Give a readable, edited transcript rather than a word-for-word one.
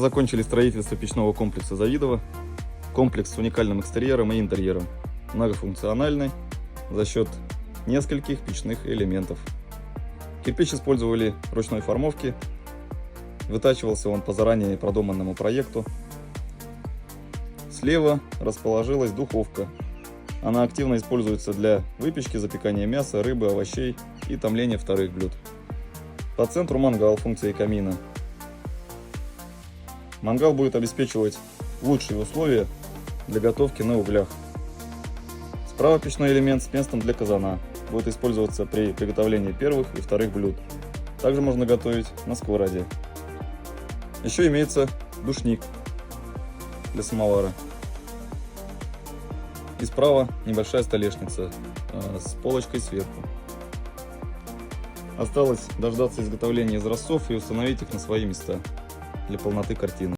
Закончили строительство печного комплекса Завидово. Комплекс с уникальным экстерьером и интерьером. Многофункциональный за счет нескольких печных элементов. Кирпич использовали ручной формовки. Вытачивался он по заранее продуманному проекту. Слева расположилась духовка. Она активно используется для выпечки, запекания мяса, рыбы, овощей и томления вторых блюд. По центру мангал функцией камина. Мангал будет обеспечивать лучшие условия для готовки на углях. Справа печной элемент с местом для казана. Будет использоваться при приготовлении первых и вторых блюд. Также можно готовить на сковороде. Еще имеется душник для самовара. И справа небольшая столешница с полочкой сверху. Осталось дождаться изготовления изразцов и установить их на свои места для полноты картины.